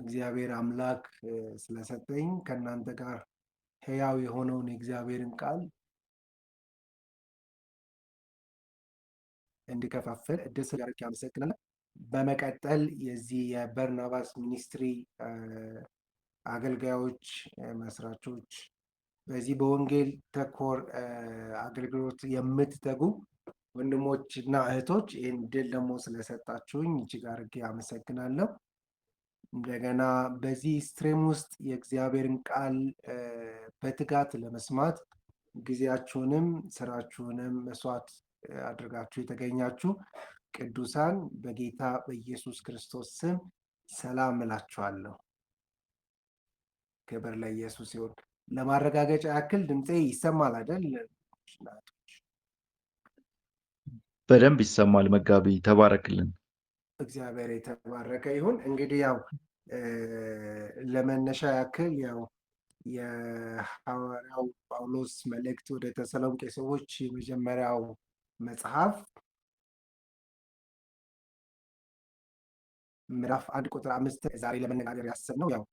እግዚአብሔር አምላክ ስለሰጠኝ ከእናንተ ጋር ሕያው የሆነውን የእግዚአብሔርን ቃል እንዲከፋፍል እድል ስለጋርክ ያመሰግናል። በመቀጠል የዚህ የበርናባስ ሚኒስትሪ አገልጋዮች፣ መስራቾች በዚህ በወንጌል ተኮር አገልግሎት የምትተጉ ወንድሞች እና እህቶች ይህን ድል ደግሞ ስለሰጣችሁኝ እጅግ አድርጌ አመሰግናለሁ። እንደገና በዚህ ስትሪም ውስጥ የእግዚአብሔርን ቃል በትጋት ለመስማት ጊዜያችሁንም ስራችሁንም መስዋዕት አድርጋችሁ የተገኛችሁ ቅዱሳን በጌታ በኢየሱስ ክርስቶስ ስም ሰላም እላችኋለሁ። ክብር ለኢየሱስ ይሁን። ለማረጋገጫ ያክል ድምፄ ይሰማል አይደል? በደንብ ይሰማል። መጋቢ ተባረክልን። እግዚአብሔር የተባረከ ይሁን። እንግዲህ ያው ለመነሻ ያክል ያው የሐዋርያው ጳውሎስ መልእክት ወደ ተሰሎንቄ ሰዎች የመጀመሪያው መጽሐፍ ምዕራፍ 1 ቁጥር 5 ዛሬ ለመነጋገር ያሰብነው ያው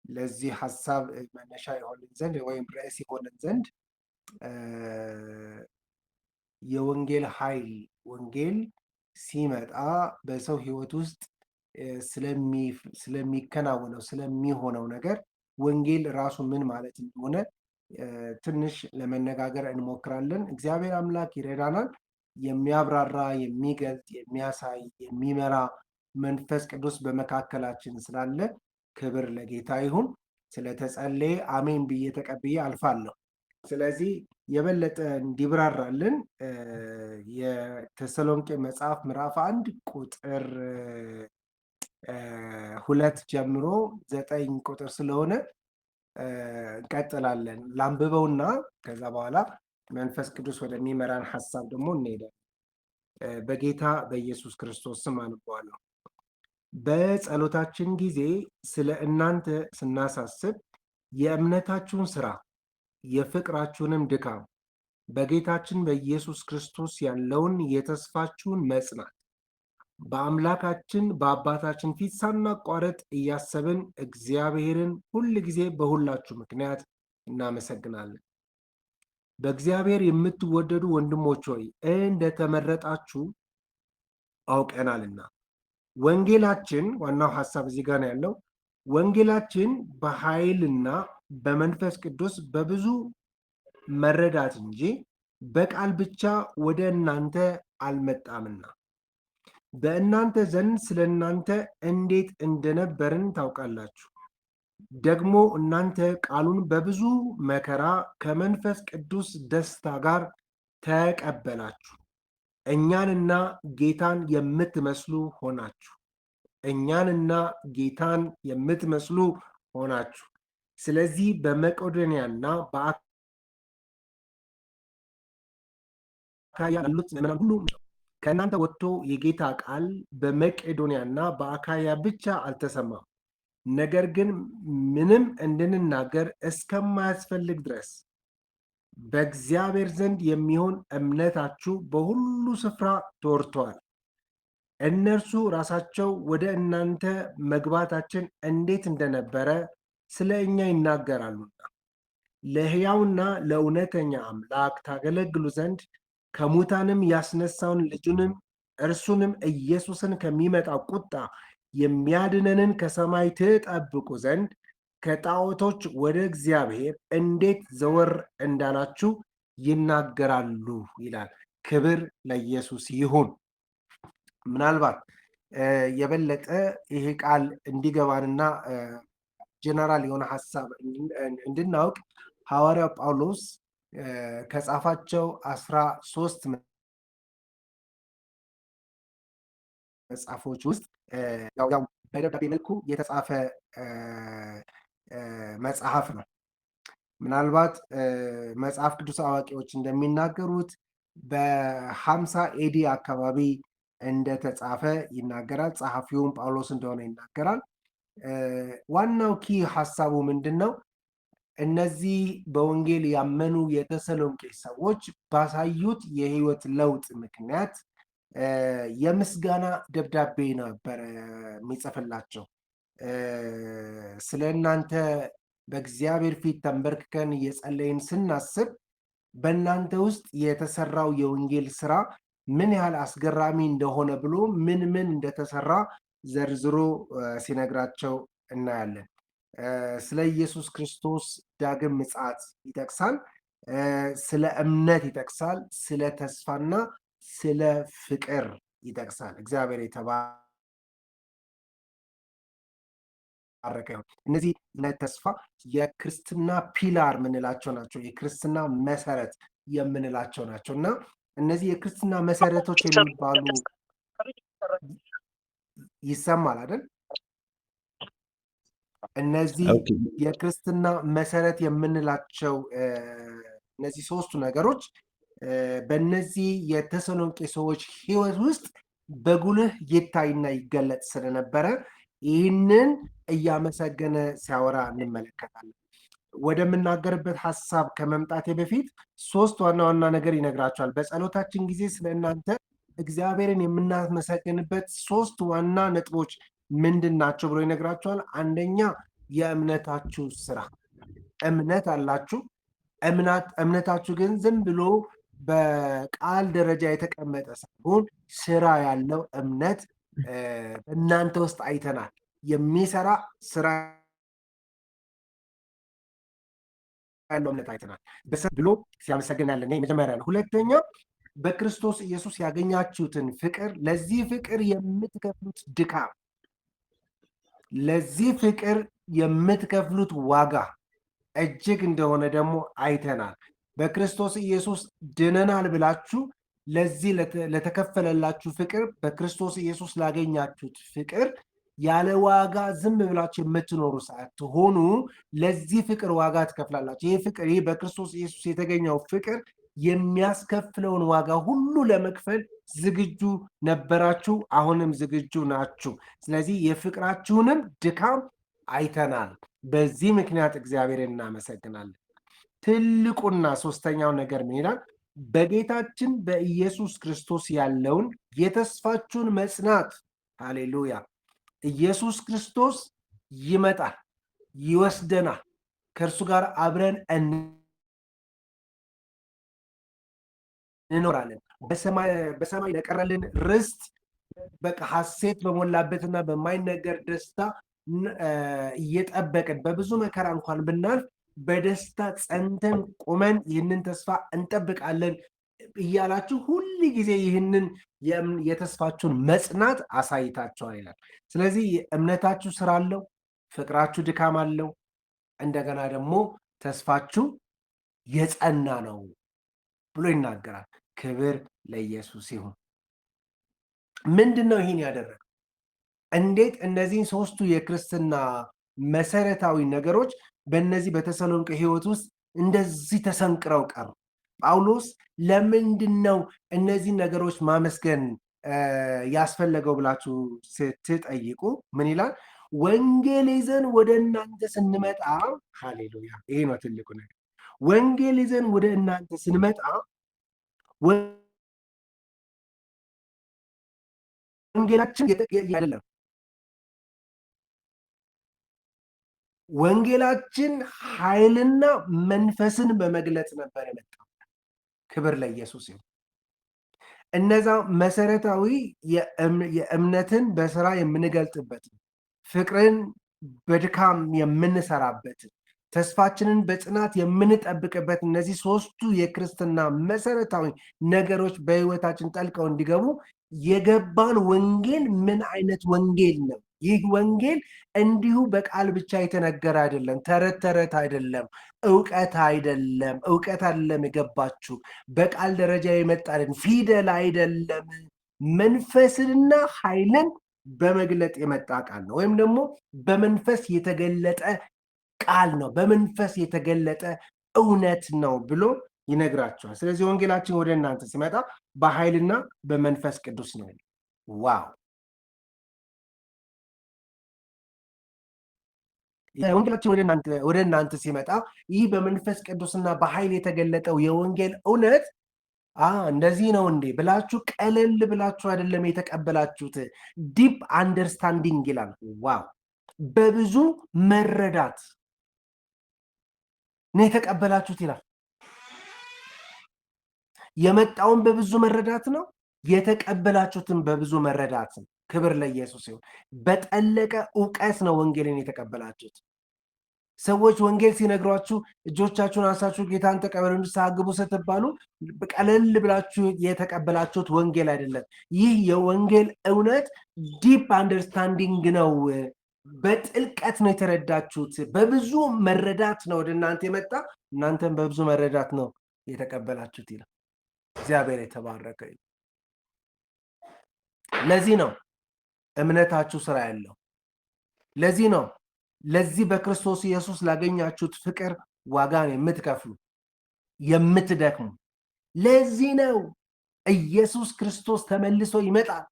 ለዚህ ሀሳብ መነሻ የሆንን ዘንድ ወይም ርዕስ የሆንን ዘንድ የወንጌል ኃይል ወንጌል ሲመጣ በሰው ሕይወት ውስጥ ስለሚከናወነው ስለሚሆነው ነገር ወንጌል ራሱ ምን ማለት እንደሆነ ትንሽ ለመነጋገር እንሞክራለን። እግዚአብሔር አምላክ ይረዳናል። የሚያብራራ፣ የሚገልጥ፣ የሚያሳይ፣ የሚመራ መንፈስ ቅዱስ በመካከላችን ስላለ ክብር ለጌታ ይሁን። ስለተጸለየ አሜን ብዬ ተቀብዬ አልፋለሁ። ስለዚህ የበለጠ እንዲብራራልን የተሰሎንቄ መጽሐፍ ምዕራፍ 1 ቁጥር 2 ጀምሮ 9 ቁጥር ስለሆነ እንቀጥላለን። ላንብበውና ከዛ በኋላ መንፈስ ቅዱስ ወደሚመራን ሀሳብ ደግሞ እንሄዳለን። በጌታ በኢየሱስ ክርስቶስ ስም አነበዋለሁ። በጸሎታችን ጊዜ ስለ እናንተ ስናሳስብ የእምነታችሁን ስራ የፍቅራችሁንም ድካም በጌታችን በኢየሱስ ክርስቶስ ያለውን የተስፋችሁን መጽናት በአምላካችን በአባታችን ፊት ሳናቋረጥ እያሰብን እግዚአብሔርን ሁል ጊዜ በሁላችሁ ምክንያት እናመሰግናለን። በእግዚአብሔር የምትወደዱ ወንድሞች ሆይ እንደተመረጣችሁ አውቀናልና ወንጌላችን፣ ዋናው ሀሳብ እዚህ ጋር ነው ያለው። ወንጌላችን በኃይልና በመንፈስ ቅዱስ በብዙ መረዳት እንጂ በቃል ብቻ ወደ እናንተ አልመጣምና በእናንተ ዘንድ ስለ እናንተ እንዴት እንደነበርን ታውቃላችሁ። ደግሞ እናንተ ቃሉን በብዙ መከራ ከመንፈስ ቅዱስ ደስታ ጋር ተቀበላችሁ፣ እኛንና ጌታን የምትመስሉ ሆናችሁ። እኛንና ጌታን የምትመስሉ ሆናችሁ። ስለዚህ በመቄዶንያና በአካያ ያሉት ምዕመናን ሁሉ ከእናንተ ወጥቶ የጌታ ቃል በመቄዶንያና በአካያ ብቻ አልተሰማም። ነገር ግን ምንም እንድንናገር እስከማያስፈልግ ድረስ በእግዚአብሔር ዘንድ የሚሆን እምነታችሁ በሁሉ ስፍራ ተወርቷል። እነርሱ ራሳቸው ወደ እናንተ መግባታችን እንዴት እንደነበረ ስለ እኛ ይናገራሉና ለሕያውና ለእውነተኛ አምላክ ታገለግሉ ዘንድ ከሙታንም ያስነሳውን ልጁንም እርሱንም ኢየሱስን ከሚመጣው ቁጣ የሚያድነንን ከሰማይ ትጠብቁ ዘንድ ከጣዖቶች ወደ እግዚአብሔር እንዴት ዘወር እንዳላችሁ ይናገራሉ ይላል። ክብር ለኢየሱስ ይሁን። ምናልባት የበለጠ ይህ ቃል እንዲገባንና ጀነራል የሆነ ሀሳብ እንድናውቅ ሐዋርያው ጳውሎስ ከጻፋቸው 13 መጽሐፎች ውስጥ በደብዳቤ መልኩ የተጻፈ መጽሐፍ ነው። ምናልባት መጽሐፍ ቅዱስ አዋቂዎች እንደሚናገሩት በ50 ኤዲ አካባቢ እንደተጻፈ ይናገራል። ጸሐፊውም ጳውሎስ እንደሆነ ይናገራል። ዋናው ኪ ሀሳቡ ምንድን ነው? እነዚህ በወንጌል ያመኑ የተሰሎንቄ ሰዎች ባሳዩት የህይወት ለውጥ ምክንያት የምስጋና ደብዳቤ ነበረ የሚጽፍላቸው። ስለ እናንተ በእግዚአብሔር ፊት ተንበርክከን እየጸለይን ስናስብ በእናንተ ውስጥ የተሰራው የወንጌል ስራ ምን ያህል አስገራሚ እንደሆነ ብሎ ምን እንደተሰራ ዘርዝሮ ሲነግራቸው እናያለን። ስለ ኢየሱስ ክርስቶስ ዳግም ምጽአት ይጠቅሳል። ስለ እምነት ይጠቅሳል። ስለ ተስፋና ስለ ፍቅር ይጠቅሳል። እግዚአብሔር የተባረከ ይሁን። እነዚህ ተስፋ የክርስትና ፒላር የምንላቸው ናቸው። የክርስትና መሰረት የምንላቸው ናቸው እና እነዚህ የክርስትና መሰረቶች የሚባሉ ይሰማል አይደል? እነዚህ የክርስትና መሰረት የምንላቸው እነዚህ ሶስቱ ነገሮች በእነዚህ የተሰሎንቄ ሰዎች ህይወት ውስጥ በጉልህ ይታይና ይገለጥ ስለነበረ ይህንን እያመሰገነ ሲያወራ እንመለከታለን። ወደምናገርበት ሀሳብ ከመምጣቴ በፊት ሶስት ዋና ዋና ነገር ይነግራቸዋል። በጸሎታችን ጊዜ ስለ እናንተ እግዚአብሔርን የምናመሰግንበት ሶስት ዋና ነጥቦች ምንድን ናቸው ብሎ ይነግራቸዋል። አንደኛ የእምነታችሁ ስራ። እምነት አላችሁ። እምነታችሁ ግን ዝም ብሎ በቃል ደረጃ የተቀመጠ ሳይሆን ስራ ያለው እምነት በእናንተ ውስጥ አይተናል። የሚሰራ ስራ ያለው እምነት አይተናል ብሎ ሲያመሰግናለን። መጀመሪያ ነው። ሁለተኛ በክርስቶስ ኢየሱስ ያገኛችሁትን ፍቅር፣ ለዚህ ፍቅር የምትከፍሉት ድካም፣ ለዚህ ፍቅር የምትከፍሉት ዋጋ እጅግ እንደሆነ ደግሞ አይተናል። በክርስቶስ ኢየሱስ ድነናል ብላችሁ ለዚህ ለተከፈለላችሁ ፍቅር፣ በክርስቶስ ኢየሱስ ላገኛችሁት ፍቅር ያለ ዋጋ ዝም ብላችሁ የምትኖሩ ሳትሆኑ ለዚህ ፍቅር ዋጋ ትከፍላላችሁ። ይህ ፍቅር፣ ይህ በክርስቶስ ኢየሱስ የተገኘው ፍቅር የሚያስከፍለውን ዋጋ ሁሉ ለመክፈል ዝግጁ ነበራችሁ፣ አሁንም ዝግጁ ናችሁ። ስለዚህ የፍቅራችሁንም ድካም አይተናል። በዚህ ምክንያት እግዚአብሔርን እናመሰግናለን። ትልቁና ሶስተኛው ነገር ምን ይላል? በጌታችን በኢየሱስ ክርስቶስ ያለውን የተስፋችሁን መጽናት። ሃሌሉያ! ኢየሱስ ክርስቶስ ይመጣል፣ ይወስደናል፣ ከእርሱ ጋር አብረን እንኖራለን። በሰማይ ለቀረልን ርስት በቃ ሐሴት በሞላበትና በማይነገር ደስታ እየጠበቅን በብዙ መከራ እንኳን ብናልፍ በደስታ ጸንተን ቆመን ይህንን ተስፋ እንጠብቃለን እያላችሁ ሁል ጊዜ ይህንን የተስፋችሁን መጽናት አሳይታችኋል ይላል። ስለዚህ እምነታችሁ ስራ አለው፣ ፍቅራችሁ ድካም አለው፣ እንደገና ደግሞ ተስፋችሁ የጸና ነው ብሎ ይናገራል። ክብር ለኢየሱስ ይሁን። ምንድን ነው ይህን ያደረገው? እንዴት እነዚህን ሶስቱ የክርስትና መሰረታዊ ነገሮች በእነዚህ በተሰሎንቄ ህይወት ውስጥ እንደዚህ ተሰንቅረው ቀሩ? ጳውሎስ ለምንድን ነው እነዚህ ነገሮች ማመስገን ያስፈለገው ብላችሁ ስትጠይቁ ምን ይላል? ወንጌል ይዘን ወደ እናንተ ስንመጣ፣ ሃሌሉያ! ይሄ ነው ትልቁ ነገር። ወንጌል ይዘን ወደ እናንተ ስንመጣ ወንጌላችን አይደለም፣ ወንጌላችን ኃይልና መንፈስን በመግለጽ ነበር የመጣው። ክብር ለኢየሱስ ይሁን። እነዛ መሰረታዊ የእምነትን በስራ የምንገልጥበት፣ ፍቅርን በድካም የምንሰራበት፣ ተስፋችንን በጽናት የምንጠብቅበት እነዚህ ሶስቱ የክርስትና መሰረታዊ ነገሮች በህይወታችን ጠልቀው እንዲገቡ የገባን ወንጌል ምን አይነት ወንጌል ነው? ይህ ወንጌል እንዲሁ በቃል ብቻ የተነገረ አይደለም። ተረት ተረት አይደለም። እውቀት አይደለም። እውቀት አይደለም የገባችሁ በቃል ደረጃ የመጣልን ፊደል አይደለም። መንፈስንና ኃይልን በመግለጥ የመጣ ቃል ነው፣ ወይም ደግሞ በመንፈስ የተገለጠ ቃል ነው፣ በመንፈስ የተገለጠ እውነት ነው ብሎ ይነግራቸዋል። ስለዚህ ወንጌላችን ወደ እናንተ ሲመጣ በኃይልና በመንፈስ ቅዱስ ነው። ዋው! ወንጌላችን ወደ እናንተ ሲመጣ ይህ በመንፈስ ቅዱስና በኃይል የተገለጠው የወንጌል እውነት እንደዚህ ነው እንዴ ብላችሁ ቀለል ብላችሁ አይደለም የተቀበላችሁት። ዲፕ አንደርስታንዲንግ ይላል። ዋው! በብዙ መረዳት ነው የተቀበላችሁት ይላል። የመጣውን በብዙ መረዳት ነው የተቀበላችሁትን በብዙ መረዳት ነው። ክብር ለኢየሱስ ይሁን። በጠለቀ እውቀት ነው ወንጌልን የተቀበላችሁት። ሰዎች ወንጌል ሲነግሯችሁ እጆቻችሁን አንሳችሁ ጌታን ተቀበሉ ንስሐ ግቡ ስትባሉ ቀለል ብላችሁ የተቀበላችሁት ወንጌል አይደለም። ይህ የወንጌል እውነት ዲፕ አንደርስታንዲንግ ነው። በጥልቀት ነው የተረዳችሁት። በብዙ መረዳት ነው ወደ እናንተ የመጣ፣ እናንተም በብዙ መረዳት ነው የተቀበላችሁት ይላል። እግዚአብሔር የተባረከ። ለዚህ ነው እምነታችሁ ስራ ያለው። ለዚህ ነው ለዚህ በክርስቶስ ኢየሱስ ላገኛችሁት ፍቅር ዋጋን የምትከፍሉ የምትደክሙ። ለዚህ ነው ኢየሱስ ክርስቶስ ተመልሶ ይመጣል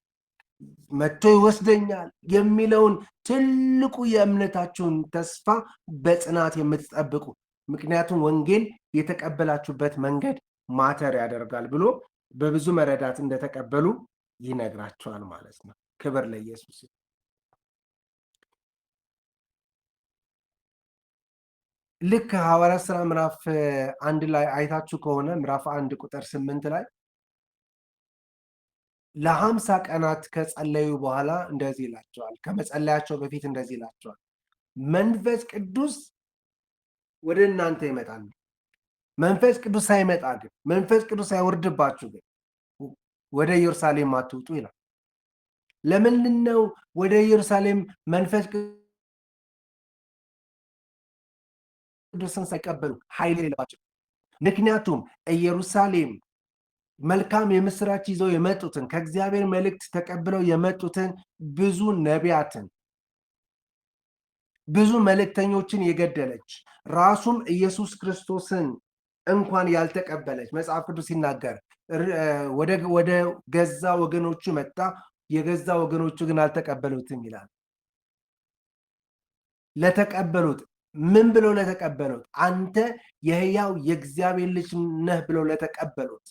መጥቶ ይወስደኛል የሚለውን ትልቁ የእምነታችሁን ተስፋ በጽናት የምትጠብቁ። ምክንያቱም ወንጌል የተቀበላችሁበት መንገድ ማተር ያደርጋል ብሎ በብዙ መረዳት እንደተቀበሉ ይነግራቸዋል ማለት ነው። ክብር ለኢየሱስ። ልክ ሐዋርያት ሥራ ምዕራፍ 1 ላይ አይታችሁ ከሆነ ምዕራፍ 1 ቁጥር 8 ላይ ለ50 ቀናት ከጸለዩ በኋላ እንደዚህ ይላቸዋል። ከመጸለያቸው በፊት እንደዚህ ይላቸዋል፣ መንፈስ ቅዱስ ወደ እናንተ ይመጣል። መንፈስ ቅዱስ ሳይመጣ ግን፣ መንፈስ ቅዱስ ሳይወርድባችሁ ግን ወደ ኢየሩሳሌም አትውጡ ይላል። ለምንድን ነው ወደ ኢየሩሳሌም መንፈስ ቅዱስን ሳይቀበሉ ኃይል የሌለባቸው? ምክንያቱም ኢየሩሳሌም መልካም የምስራች ይዘው የመጡትን ከእግዚአብሔር መልእክት ተቀብለው የመጡትን ብዙ ነቢያትን ብዙ መልእክተኞችን የገደለች ራሱም ኢየሱስ ክርስቶስን እንኳን ያልተቀበለች መጽሐፍ ቅዱስ ሲናገር ወደ ገዛ ወገኖቹ መጣ፣ የገዛ ወገኖቹ ግን አልተቀበሉትም ይላል። ለተቀበሉት ምን ብለው ለተቀበሉት? አንተ የሕያው የእግዚአብሔር ልጅ ነህ ብለው ለተቀበሉት፣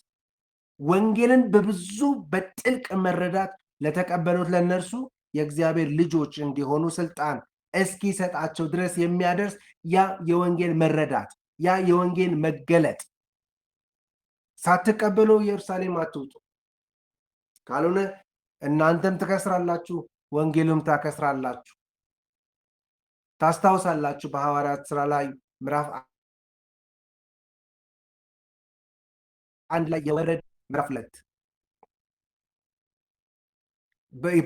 ወንጌልን በብዙ በጥልቅ መረዳት ለተቀበሉት ለነርሱ የእግዚአብሔር ልጆች እንዲሆኑ ስልጣን እስኪሰጣቸው ድረስ የሚያደርስ ያ የወንጌል መረዳት፣ ያ የወንጌል መገለጥ። ሳትቀበሉ ኢየሩሳሌም አትውጡ፣ ካልሆነ እናንተም ትከስራላችሁ፣ ወንጌሉም ታከስራላችሁ። ታስታውሳላችሁ በሐዋርያት ሥራ ላይ ምዕራፍ 1 ላይ የወረደ ምዕራፍ 2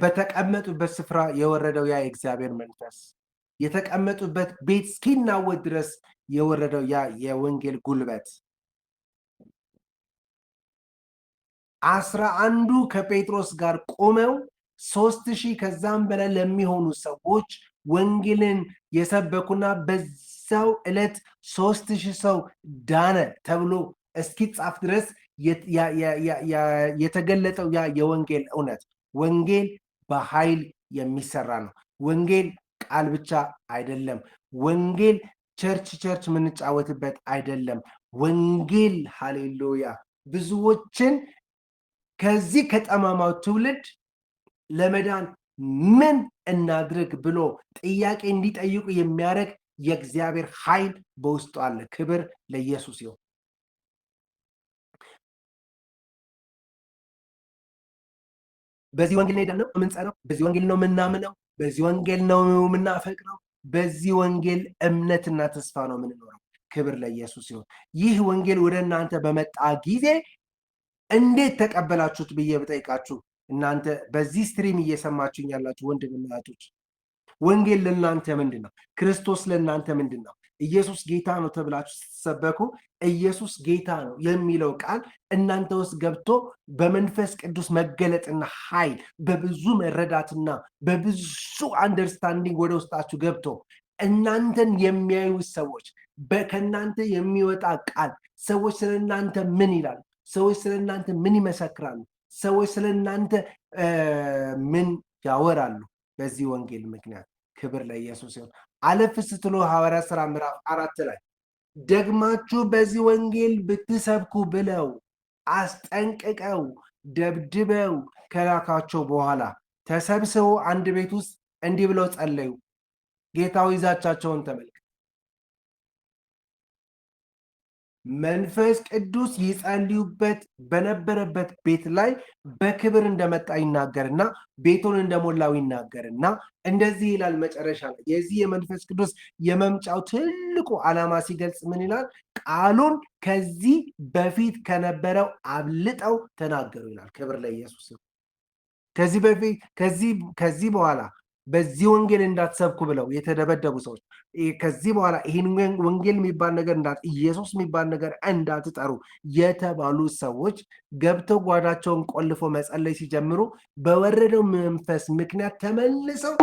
በተቀመጡበት ስፍራ የወረደው ያ የእግዚአብሔር መንፈስ የተቀመጡበት ቤት እስኪናወጥ ድረስ የወረደው ያ የወንጌል ጉልበት 11ዱ ከጴጥሮስ ጋር ቆመው 3000 ከዛም በላይ ለሚሆኑ ሰዎች ወንጌልን የሰበኩና በዛው ዕለት 3000 ሰው ዳነ ተብሎ እስኪጻፍ ድረስ የተገለጠው ያ የወንጌል እውነት። ወንጌል በኃይል የሚሰራ ነው። ወንጌል ቃል ብቻ አይደለም። ወንጌል ቸርች የምንጫወትበት አይደለም። ወንጌል ሃሌሉያ ብዙዎችን ከዚህ ከጠማማው ትውልድ ለመዳን ምን እናድርግ ብሎ ጥያቄ እንዲጠይቁ የሚያደርግ የእግዚአብሔር ኃይል በውስጡ አለ። ክብር ለኢየሱስ ይሁን። በዚህ ወንጌል ነው ሄደን ነው የምንጸናው። በዚህ ወንጌል ነው የምናምነው። በዚህ ወንጌል ነው የምናፈቅረው። በዚህ ወንጌል እምነትና ተስፋ ነው የምንኖረው። ክብር ለኢየሱስ ይሁን። ይህ ወንጌል ወደ እናንተ በመጣ ጊዜ እንዴት ተቀበላችሁት ብዬ ብጠይቃችሁ እናንተ በዚህ ስትሪም እየሰማችሁኝ ያላችሁ ወንድምና እህቶች ወንጌል ለእናንተ ምንድን ነው? ክርስቶስ ለእናንተ ምንድን ነው? ኢየሱስ ጌታ ነው ተብላችሁ ስትሰበኩ ኢየሱስ ጌታ ነው የሚለው ቃል እናንተ ውስጥ ገብቶ በመንፈስ ቅዱስ መገለጥና ኃይል በብዙ መረዳትና በብዙ አንደርስታንዲንግ ወደ ውስጣችሁ ገብቶ እናንተን የሚያዩ ሰዎች ከእናንተ የሚወጣ ቃል ሰዎች ስለ እናንተ ምን ይላሉ? ሰዎች ስለ እናንተ ምን ይመሰክራሉ? ሰዎች ስለ እናንተ ምን ያወራሉ? በዚህ ወንጌል ምክንያት ክብር ለኢየሱስ ይሁን። አለፍ ስትሉ ሐዋርያት ሥራ ምዕራፍ 4 ላይ ደግማችሁ በዚህ ወንጌል ብትሰብኩ ብለው አስጠንቅቀው ደብድበው ከላካቸው በኋላ ተሰብስበው አንድ ቤት ውስጥ እንዲህ ብለው ጸለዩ። ጌታዊ ዛቻቸውን ተመልከት። መንፈስ ቅዱስ ይጸልዩበት በነበረበት ቤት ላይ በክብር እንደመጣ ይናገርና ቤቱን እንደሞላው ይናገርና እንደዚህ ይላል። መጨረሻ ላይ የዚህ የመንፈስ ቅዱስ የመምጫው ትልቁ ዓላማ ሲገልጽ ምን ይላል? ቃሉን ከዚህ በፊት ከነበረው አብልጠው ተናገሩ ይላል። ክብር ለኢየሱስ። ከዚህ በፊት ከዚህ በኋላ በዚህ ወንጌል እንዳትሰብኩ ብለው የተደበደቡ ሰዎች ከዚህ በኋላ ይህን ወንጌል የሚባል ነገር ኢየሱስ የሚባል ነገር እንዳትጠሩ የተባሉ ሰዎች ገብተው ጓዳቸውን ቆልፎ መጸለይ ሲጀምሩ በወረደው መንፈስ ምክንያት ተመልሰው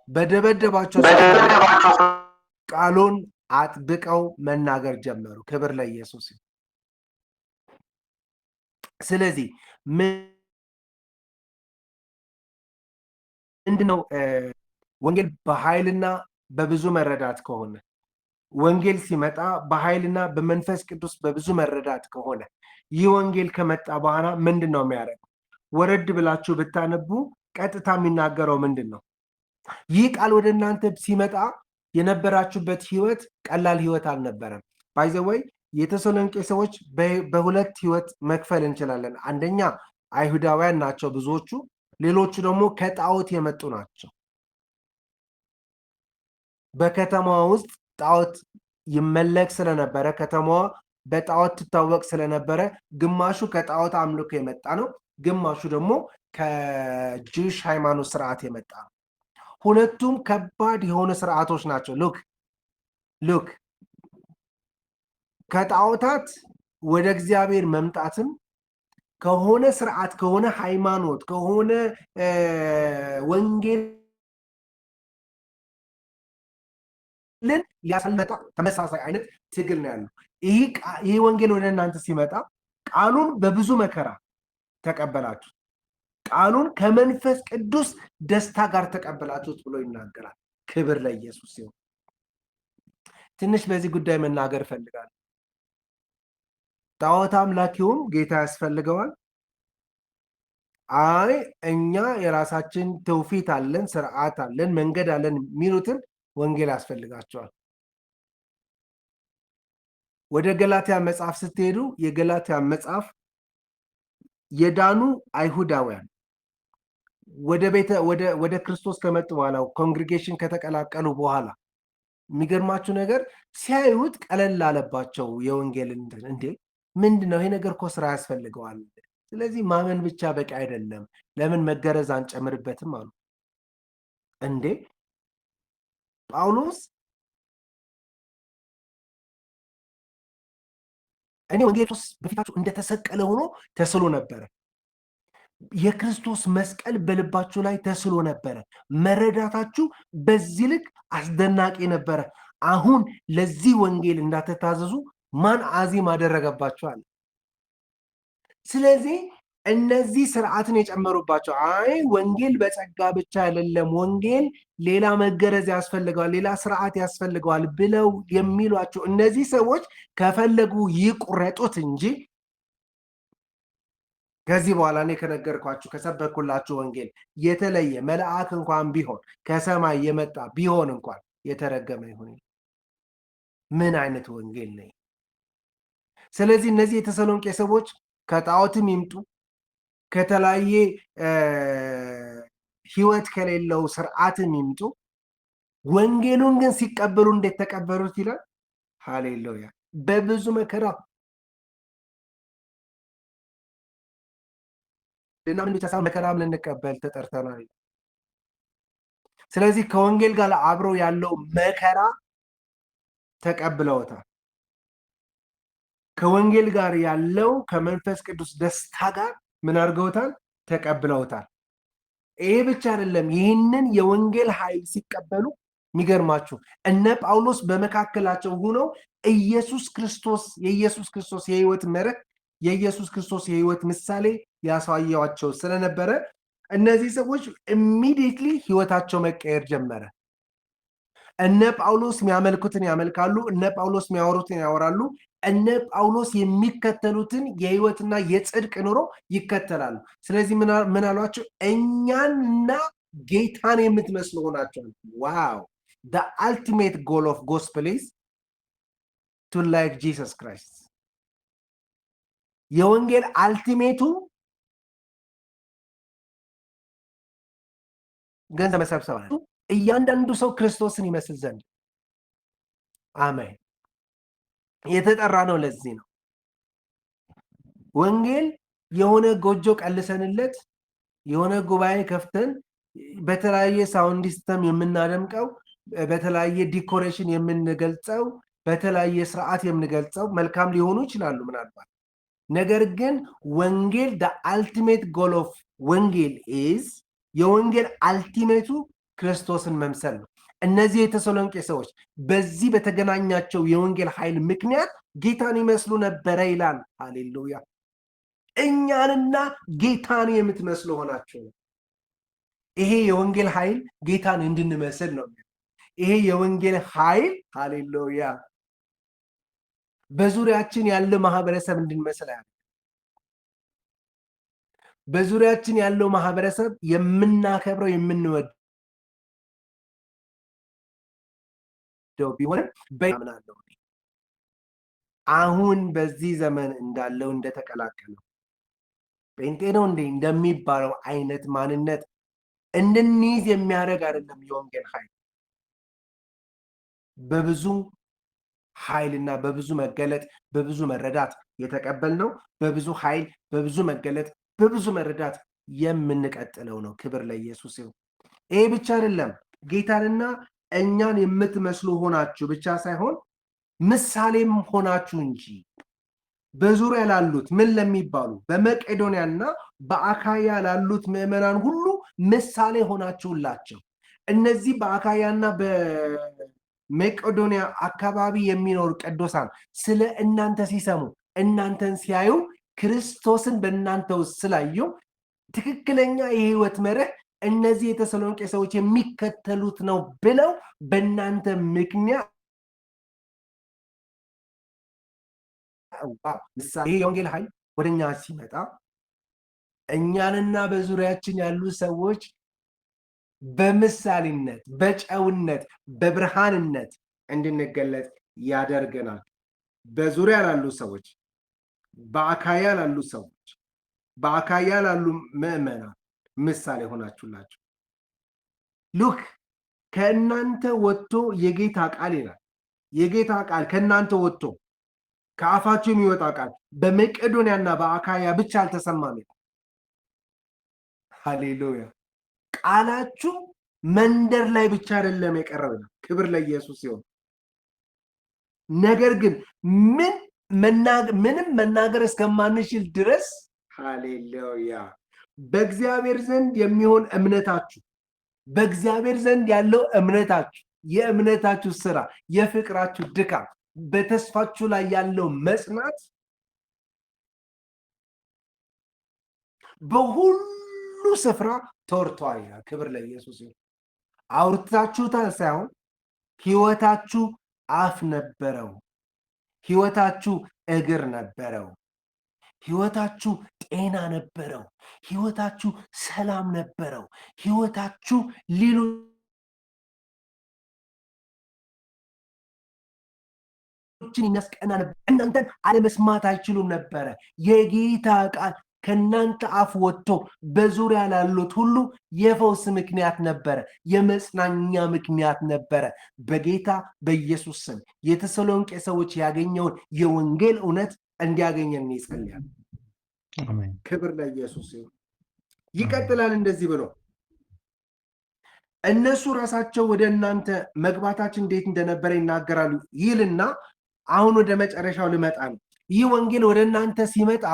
በደበደባቸው ቃሉን አጥብቀው መናገር ጀመሩ። ክብር ለኢየሱስ። ስለዚህ ምንድነው ወንጌል በኃይልና በብዙ መረዳት ከሆነ ወንጌል ሲመጣ በኃይልና በመንፈስ ቅዱስ በብዙ መረዳት ከሆነ ይህ ወንጌል ከመጣ በኋላ ምንድን ነው የሚያደርገው? ወረድ ብላችሁ ብታነቡ ቀጥታ የሚናገረው ምንድን ነው? ይህ ቃል ወደ እናንተ ሲመጣ የነበራችሁበት ህይወት ቀላል ህይወት አልነበረም። ባይ ዘ ወይ የተሰሎንቄ ሰዎች በሁለት ህይወት መክፈል እንችላለን። አንደኛ አይሁዳውያን ናቸው ብዙዎቹ፣ ሌሎቹ ደግሞ ከጣዖት የመጡ ናቸው። በከተማዋ ውስጥ ጣዖት ይመለክ ስለነበረ ከተማዋ በጣዖት ትታወቅ ስለነበረ ግማሹ ከጣዖት አምልኮ የመጣ ነው፣ ግማሹ ደግሞ ከጂውሽ ሃይማኖት ስርዓት የመጣ ነው። ሁለቱም ከባድ የሆኑ ስርዓቶች ናቸው። ሉክ ከጣዖታት ወደ እግዚአብሔር መምጣትም ከሆነ ስርዓት ከሆነ ሃይማኖት ከሆነ ወንጌልን ያሳልመጣ ተመሳሳይ አይነት ትግል ነው ያለው። ይህ ወንጌል ወደ እናንተ ሲመጣ ቃሉን በብዙ መከራ ተቀበላችሁ፣ ቃሉን ከመንፈስ ቅዱስ ደስታ ጋር ተቀበላችሁት ብሎ ይናገራል። ክብር ለኢየሱስ ይሁን። ትንሽ በዚህ ጉዳይ መናገር እፈልጋለሁ። ጣዖት አምላኪውም ጌታ ያስፈልገዋል? አይ እኛ የራሳችን ትውፊት አለን፣ ስርዓት አለን፣ መንገድ አለን የሚሉትን ወንጌል ያስፈልጋቸዋል። ወደ ገላትያ መጽሐፍ ስትሄዱ የገላትያ መጽሐፍ የዳኑ አይሁዳውያን ወደ ክርስቶስ ከመጡ በኋላ ኮንግሪጌሽን ከተቀላቀሉ በኋላ የሚገርማችሁ ነገር ሲያዩት ቀለል አለባቸው። የወንጌል እንዴ ምንድነው ይሄ ነገር እኮ ስራ ያስፈልገዋል። ስለዚህ ማመን ብቻ በቂ አይደለም፣ ለምን መገረዝ አንጨምርበትም አሉ። እንዴ ጳውሎስ እኔ ወንጌል በፊታችሁ እንደተሰቀለ ሆኖ ተስሎ ነበረ። የክርስቶስ መስቀል በልባችሁ ላይ ተስሎ ነበረ። መረዳታችሁ በዚህ ልክ አስደናቂ ነበረ። አሁን ለዚህ ወንጌል እንዳትታዘዙ ማን አዚም አደረገባችኋል? ስለዚህ እነዚህ ስርዓትን የጨመሩባቸው አይ ወንጌል በጸጋ ብቻ አይደለም፣ ወንጌል ሌላ መገረዝ ያስፈልገዋል፣ ሌላ ስርዓት ያስፈልገዋል ብለው የሚሏቸው እነዚህ ሰዎች ከፈለጉ ይቁረጡት እንጂ ከዚህ በኋላ እኔ ከነገርኳችሁ ከሰበኩላችሁ ወንጌል የተለየ መልአክ እንኳን ቢሆን ከሰማይ የመጣ ቢሆን እንኳን የተረገመ ይሁን። ምን አይነት ወንጌል ነው? ስለዚህ እነዚህ የተሰሎንቄ ሰዎች ከጣዖትም ይምጡ ከተለያየ ህይወት ከሌለው ስርዓትም ይምጡ፣ ወንጌሉን ግን ሲቀበሉ እንዴት ተቀበሉት ይላል። ሃሌሉያ! በብዙ መከራ እና ምን ብቻ ሳይሆን መከራም ልንቀበል ተጠርተናል። ስለዚህ ከወንጌል ጋር አብረው ያለው መከራ ተቀብለውታል። ከወንጌል ጋር ያለው ከመንፈስ ቅዱስ ደስታ ጋር ምን አድርገውታል? ተቀብለውታል። ይሄ ብቻ አይደለም። ይህንን የወንጌል ኃይል ሲቀበሉ የሚገርማችሁ እነ ጳውሎስ በመካከላቸው ሆነው የኢየሱስ ክርስቶስ የህይወት መርህ የኢየሱስ ክርስቶስ የህይወት ምሳሌ ያሳያቸው ስለነበረ እነዚህ ሰዎች ኢሚዲየትሊ ህይወታቸው መቀየር ጀመረ። እነ ጳውሎስ የሚያመልኩትን ያመልካሉ፣ እነ ጳውሎስ የሚያወሩትን ያወራሉ፣ እነ ጳውሎስ የሚከተሉትን የህይወትና የጽድቅ ኑሮ ይከተላሉ። ስለዚህ ምን አሏቸው? እኛንና ጌታን የምትመስሉ ሆናቸው። ዋው! the ultimate goal of gospel is to like Jesus Christ። የወንጌል አልቲሜቱ ገንዘብ መሰብሰብ ነው። እያንዳንዱ ሰው ክርስቶስን ይመስል ዘንድ አሜን የተጠራ ነው። ለዚህ ነው ወንጌል የሆነ ጎጆ ቀልሰንለት የሆነ ጉባኤ ከፍተን በተለያየ ሳውንድ ሲስተም የምናደምቀው በተለያየ ዲኮሬሽን የምንገልጸው በተለያየ ስርዓት የምንገልጸው መልካም ሊሆኑ ይችላሉ ምናልባት። ነገር ግን ወንጌል the ultimate goal of ወንጌል is የወንጌል አልቲሜቱ ክርስቶስን መምሰል ነው። እነዚህ የተሰሎንቄ ሰዎች በዚህ በተገናኛቸው የወንጌል ኃይል ምክንያት ጌታን ይመስሉ ነበረ ይላል። ሃሌሉያ! እኛንና ጌታን የምትመስሉ ሆናችሁ። ይሄ የወንጌል ኃይል ጌታን እንድንመስል ነው። ይሄ የወንጌል ኃይል ሃሌሉያ በዙሪያችን ያለ ማህበረሰብ እንድንመስል ያለ በዙሪያችን ያለው ማህበረሰብ የምናከብረው የምንወደው ቢሆንም በእምናለሁ አሁን በዚህ ዘመን እንዳለው እንደተቀላቀለው ጴንጤ ነው እንዴ እንደሚባለው አይነት ማንነት እንድንይዝ የሚያደርግ አይደለም። የወንጌል ኃይል በብዙ ኃይልና በብዙ መገለጥ በብዙ መረዳት የተቀበልነው በብዙ ኃይል በብዙ መገለጥ በብዙ መረዳት የምንቀጥለው ነው። ክብር ለኢየሱስ ይሁን። ይሄ ብቻ አይደለም፣ ጌታንና እኛን የምትመስሉ ሆናችሁ ብቻ ሳይሆን ምሳሌም ሆናችሁ እንጂ በዙሪያ ላሉት ምን ለሚባሉ በመቄዶንያና በአካያ ላሉት ምዕመናን ሁሉ ምሳሌ ሆናችሁላቸው። እነዚህ በአካያና በመቄዶንያ አካባቢ የሚኖሩ ቅዱሳን ስለ እናንተ ሲሰሙ እናንተን ሲያዩ ክርስቶስን በእናንተ ውስጥ ስላዩ ትክክለኛ የህይወት መርህ እነዚህ የተሰሎንቄ ሰዎች የሚከተሉት ነው ብለው በእናንተ ምክንያት ይሄ የወንጌል ኃይል ወደኛ ሲመጣ እኛንና በዙሪያችን ያሉ ሰዎች በምሳሌነት በጨውነት በብርሃንነት እንድንገለጽ ያደርገናል። በዙሪያ ላሉ ሰዎች በአካያ ላሉ ሰዎች በአካያ ላሉ ምዕመናን ምሳሌ ሆናችሁላችሁ። ሉክ ከእናንተ ወጥቶ የጌታ ቃል ይላል። የጌታ ቃል ከእናንተ ወጥቶ ከአፋችሁ የሚወጣ ቃል በመቄዶንያና በአካያ ብቻ አልተሰማም። ሃሌሉያ! ቃላችሁ መንደር ላይ ብቻ አይደለም የቀረው። ክብር ለኢየሱስ ይሁን። ነገር ግን ምንም መናገር እስከማንችል ድረስ ሃሌሉያ በእግዚአብሔር ዘንድ የሚሆን እምነታችሁ በእግዚአብሔር ዘንድ ያለው እምነታችሁ የእምነታችሁ ስራ የፍቅራችሁ ድካም በተስፋችሁ ላይ ያለው መጽናት በሁሉ ስፍራ ተወርቷል። ክብር ለኢየሱስ ይሁን። አውርታችሁታል ሳይሆን ህይወታችሁ አፍ ነበረው፣ ህይወታችሁ እግር ነበረው፣ ህይወታችሁ ጤና ነበረው፣ ህይወታችሁ ሰላም ነበረው፣ ህይወታችሁ ሌሎችን የሚያስቀና ነበር። እናንተን አለመስማት አይችሉም ነበረ። የጌታ ቃል ከእናንተ አፍ ወጥቶ በዙሪያ ላሉት ሁሉ የፈውስ ምክንያት ነበረ፣ የመጽናኛ ምክንያት ነበረ። በጌታ በኢየሱስ ስም የተሰሎንቄ ሰዎች ያገኘውን የወንጌል እውነት እንዲያገኘን ይጸልያል። አሜን። ክብር ለኢየሱስ ይሁን። ይቀጥላል እንደዚህ ብሎ እነሱ ራሳቸው ወደ እናንተ መግባታችን እንዴት እንደነበረ ይናገራሉ ይልና አሁን ወደ መጨረሻው ልመጣ ነው። ይህ ወንጌል ወደ እናንተ ሲመጣ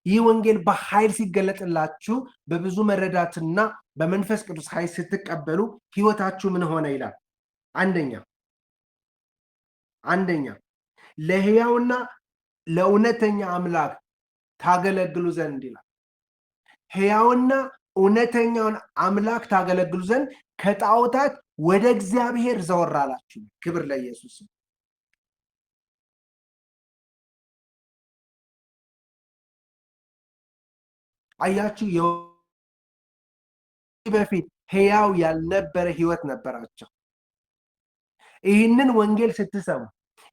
ይህ ወንጌል በኃይል ሲገለጥላችሁ በብዙ መረዳትና በመንፈስ ቅዱስ ኃይል ስትቀበሉ ህይወታችሁ ምን ሆነ ይላል። አንደኛ ለሕያውና ለእውነተኛ አምላክ ታገለግሉ ዘንድ ይላል። ሕያውና እውነተኛውን አምላክ ታገለግሉ ዘንድ ከጣዖታት ወደ እግዚአብሔር ዘወር አላችሁ። ክብር ለኢየሱስ። አያችሁ፣ በፊት ሕያው ያልነበረ ህይወት ነበራቸው። ይህንን ወንጌል ስትሰሙ፣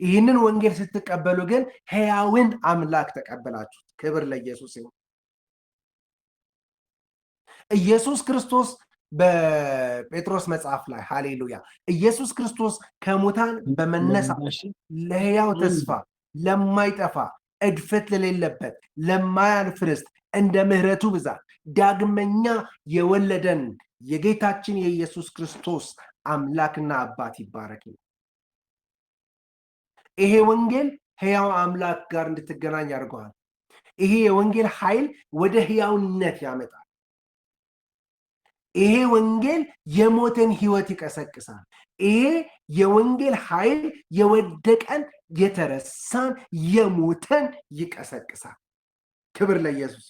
ይህንን ወንጌል ስትቀበሉ ግን ሕያውን አምላክ ተቀበላችሁት። ክብር ለኢየሱስ ይሁን። ኢየሱስ ክርስቶስ በጴጥሮስ መጽሐፍ ላይ ሃሌሉያ፣ ኢየሱስ ክርስቶስ ከሙታን በመነሳት ለሕያው ተስፋ፣ ለማይጠፋ እድፈት ለሌለበት ለማያልፍ ርስት እንደ ምሕረቱ ብዛት ዳግመኛ የወለደን የጌታችን የኢየሱስ ክርስቶስ አምላክና አባት ይባረክ። ይሄ ወንጌል ሕያው አምላክ ጋር እንድትገናኝ ያደርገዋል። ይሄ የወንጌል ኃይል ወደ ሕያውነት ያመጣል። ይሄ ወንጌል የሞተን ህይወት ይቀሰቅሳል። ይሄ የወንጌል ኃይል የወደቀን የተረሳን የሞተን ይቀሰቅሳል። ክብር ለኢየሱስ።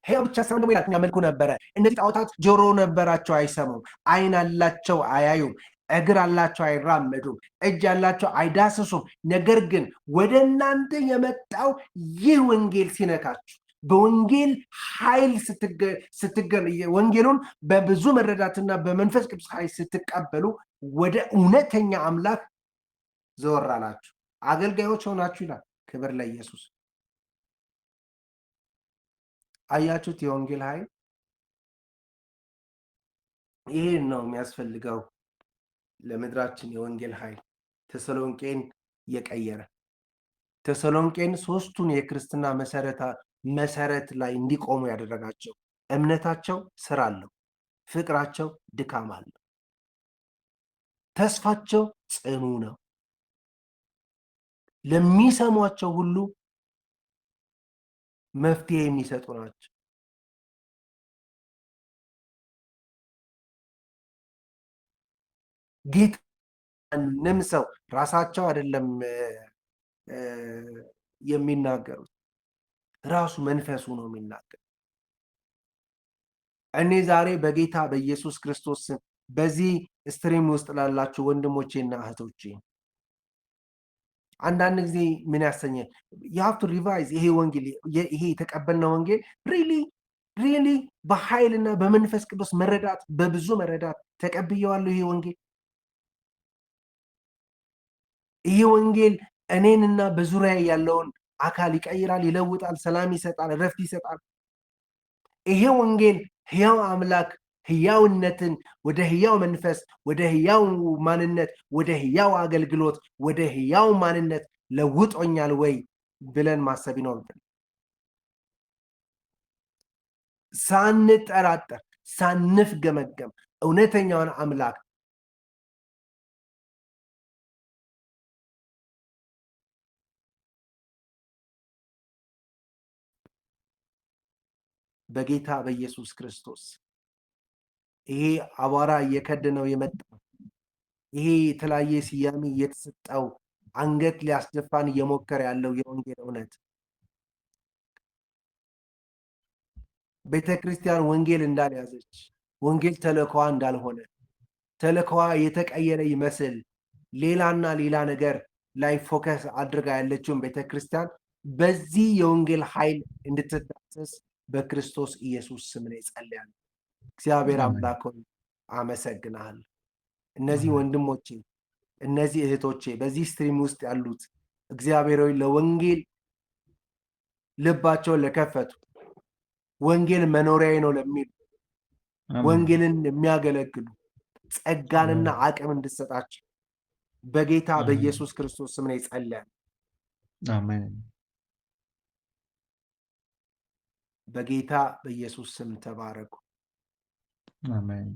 ሕያው ብቻ ሳይሆን ደግሞ ይላል ያመልኩ ነበረ። እነዚህ ጣዖታት ጆሮ ነበራቸው አይሰሙም፣ ዓይን አላቸው አያዩም፣ እግር አላቸው አይራመዱም፣ እጅ አላቸው አይዳስሱም። ነገር ግን ወደ እናንተ የመጣው ይህ ወንጌል ሲነካችሁ፣ በወንጌል ኃይል ወንጌሉን በብዙ መረዳትና በመንፈስ ቅዱስ ኃይል ስትቀበሉ ወደ እውነተኛ አምላክ ዘወር አላችሁ፣ አገልጋዮች ሆናችሁ ይላል። ክብር ለኢየሱስ። አያችሁት? የወንጌል ኃይል ይሄን ነው የሚያስፈልገው ለምድራችን። የወንጌል ኃይል ተሰሎንቄን የቀየረ፣ ተሰሎንቄን ሶስቱን የክርስትና መሰረት ላይ እንዲቆሙ ያደረጋቸው፣ እምነታቸው ስራ አለው፣ ፍቅራቸው ድካም አለው፣ ተስፋቸው ጽኑ ነው፣ ለሚሰሟቸው ሁሉ መፍትሄ የሚሰጡ ናቸው። ጌታ ማንም ሰው ራሳቸው አይደለም የሚናገሩት፣ ራሱ መንፈሱ ነው የሚናገር። እኔ ዛሬ በጌታ በኢየሱስ ክርስቶስ ስም በዚህ ስትሪም ውስጥ ላላችሁ ወንድሞቼና እህቶቼ አንዳንድ ጊዜ ምን ያሰኛል? የሀብቱ ሪቫይዝ ይሄ ወንጌል፣ ይሄ የተቀበልነው ወንጌል ሪሊ በኃይልና በመንፈስ ቅዱስ መረዳት፣ በብዙ መረዳት ተቀብየዋለሁ። ይሄ ወንጌል እኔንና በዙሪያ ያለውን አካል ይቀይራል፣ ይለውጣል፣ ሰላም ይሰጣል፣ እረፍት ይሰጣል። ይሄ ወንጌል ሕያው አምላክ ሕያውነትን ወደ ሕያው መንፈስ፣ ወደ ሕያው ማንነት፣ ወደ ሕያው አገልግሎት፣ ወደ ሕያው ማንነት ለውጦኛል ወይ ብለን ማሰብ ይኖርብን። ሳንጠራጠር፣ ሳንፍገመገም እውነተኛውን አምላክ በጌታ በኢየሱስ ክርስቶስ ይሄ አቧራ እየከደነው የመጣው ይሄ የተለያየ ስያሜ እየተሰጠው አንገት ሊያስደፋን እየሞከረ ያለው የወንጌል እውነት ቤተ ክርስቲያን ወንጌል እንዳልያዘች፣ ወንጌል ተልእኮዋ እንዳልሆነ፣ ተልእኮዋ የተቀየረ ይመስል ሌላና ሌላ ነገር ላይ ፎከስ አድርጋ ያለችውን ቤተ ክርስቲያን በዚህ የወንጌል ኃይል እንድትዳሰስ በክርስቶስ ኢየሱስ ስም ነው ጸልያለሁ። እግዚአብሔር አምላክ ሆይ አመሰግናለሁ። እነዚህ ወንድሞቼ፣ እነዚህ እህቶቼ በዚህ ስትሪም ውስጥ ያሉት እግዚአብሔር ሆይ ለወንጌል ልባቸውን ለከፈቱ፣ ወንጌል መኖሪያዬ ነው ለሚሉ፣ ወንጌልን የሚያገለግሉ ጸጋንና አቅም እንድትሰጣቸው በጌታ በኢየሱስ ክርስቶስ ስም ነው ጸልያለሁ። አሜን። በጌታ በኢየሱስ ስም ተባረኩ። አሜን።